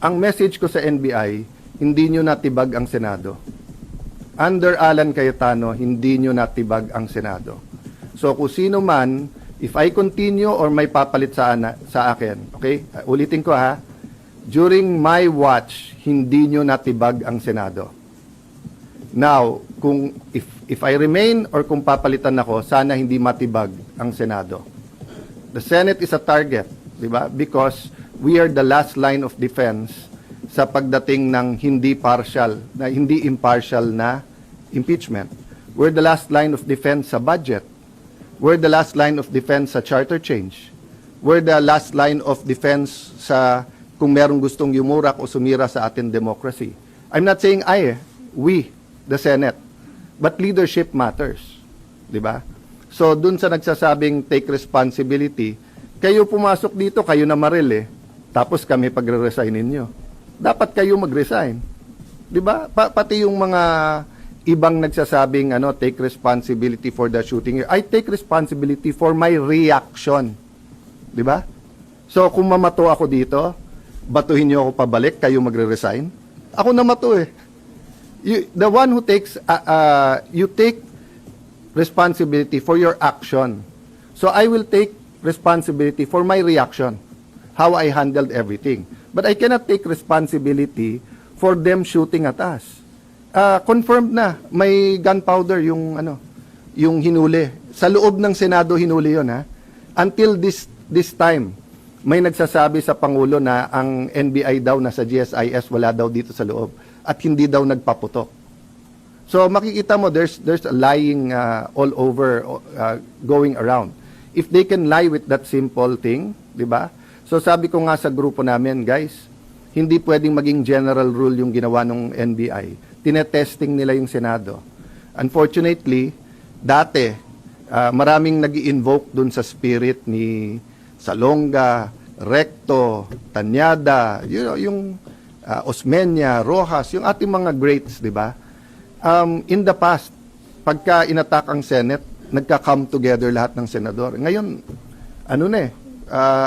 ang message ko sa NBI, hindi nyo natibag ang Senado. Under Alan Cayetano, hindi nyo natibag ang Senado. So kung sino man, if I continue or may papalit sa akin, okay? Ulitin ko ha, during my watch, hindi nyo natibag ang Senado. Now, kung if I remain or kung papalitan ako, sana hindi matibag ang Senado. The Senate is a target, di ba? Because we are the last line of defense sa pagdating ng hindi impartial na impeachment. We're the last line of defense sa budget. We're the last line of defense sa charter change. We're the last line of defense sa kung merong gustong yumurak o sumira sa ating democracy. I'm not saying we, the Senate, but leadership matters. Di ba? So, dun sa nagsasabing take responsibility, kayo pumasok dito, kayo na maril tapos kami pagre-resignin nyo. Dapat kayo mag-resign. Di ba? Pati yung mga ibang nagsasabing take responsibility for the shooting. I take responsibility for my reaction. Di ba? So, kung mamato ako dito, batuhin nyo ako pabalik, kayo magre-resign. Ako na mato the one who takes, you take responsibility for your action. So I will take responsibility for my reaction, how I handled everything. But I cannot take responsibility for them shooting at us. Confirmed na, may gunpowder yung hinuli. Sa loob ng Senado hinuli yon ha. Until this time, may nagsasabi sa Pangulo na ang NBI daw na sa GSIS wala daw dito sa loob at hindi daw nagpaputok. So makikita mo there's a lying all over going around. If they can lie with that simple thing, 'di ba? So sabi ko nga sa grupo namin, guys, hindi pwedeng maging general rule yung ginawa ng NBI. Tinetesting nila yung Senado. Unfortunately, dati maraming nag-i-invoke dun sa spirit ni Salonga, Recto, Tanyada, yung Osmeña, Rojas, yung ating mga greats, 'di ba? In the past, pagka inattack ang Senate, nagka-come together lahat ng senador. Ngayon,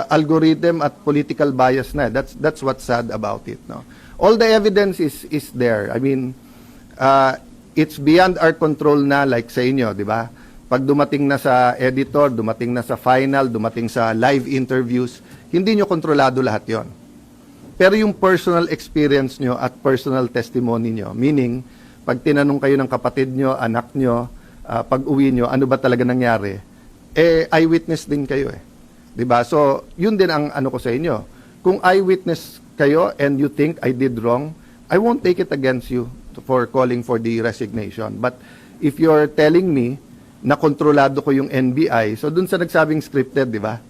algorithm at political bias na. That's what's sad about it. No? All the evidence is there. I mean, it's beyond our control na, like sa inyo, di ba? Pag dumating na sa editor, dumating na sa final, dumating sa live interviews, hindi nyo kontrolado lahat yon. Pero yung personal experience nyo at personal testimony nyo, meaning, pag tinanong kayo ng kapatid nyo, anak nyo, pag uwi nyo, ano ba talaga nangyari? Eyewitness din kayo Diba? So, yun din ang ko sa inyo. Kung eyewitness kayo and you think I did wrong, I won't take it against you for calling for the resignation. But if you're telling me na kontrolado ko yung NBI, so dun sa nagsabing scripted, di ba?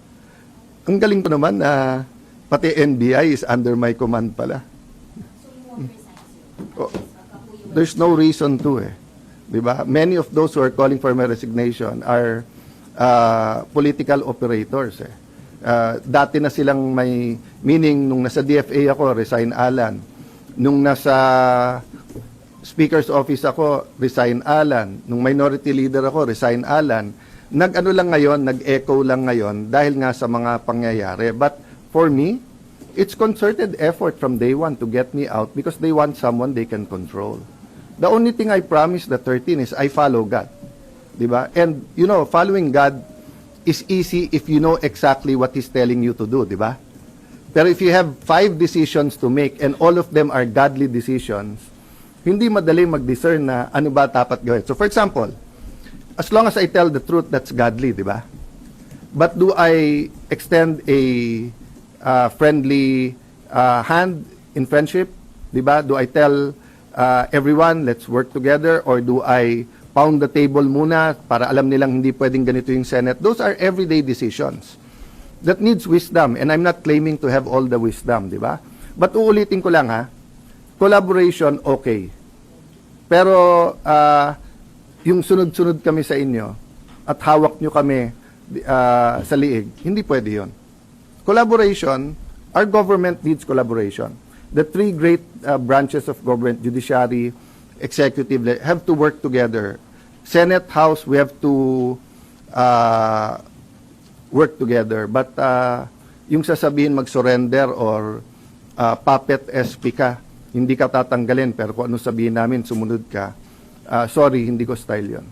Ang galing ko naman na pati NBI is under my command pala. So you won't resign, sir? There's no reason to Diba? Many of those who are calling for my resignation are political operators dati na silang may meaning nung nasa DFA ako, resign Alan. Nung nasa Speaker's Office ako, resign Alan. Nung minority leader ako, resign Alan. Nag-ano lang ngayon, nag-echo lang ngayon dahil nga sa mga pangyayari. But for me, it's concerted effort from day one to get me out because they want someone they can control. The only thing I promised the 13 is I follow God. Diba? And, following God is easy if you know exactly what He's telling you to do. Diba? Pero if you have 5 decisions to make and all of them are godly decisions, hindi madali mag-discern na ano ba dapat gawin. So, for example, as long as I tell the truth, that's godly. Diba? But do I extend a friendly hand in friendship? Diba? Do I tell everyone, let's work together, or do I pound the table muna para alam nilang hindi pwedeng ganito yung Senate? Those are everyday decisions that needs wisdom, and I'm not claiming to have all the wisdom, di ba? But uulitin ko lang collaboration, okay. Pero yung sunod-sunod kami sa inyo at hawak nyo kami sa liig, hindi pwede yun. Collaboration, our government needs collaboration. The 3 great branches of government, judiciary, executive, have to work together. Senate, House, we have to work together. But yung sasabihin mag-surrender or puppet SP ka. Hindi ka tatanggalin, pero kung ano sabihin namin, sumunod ka. Sorry, hindi ko style yon.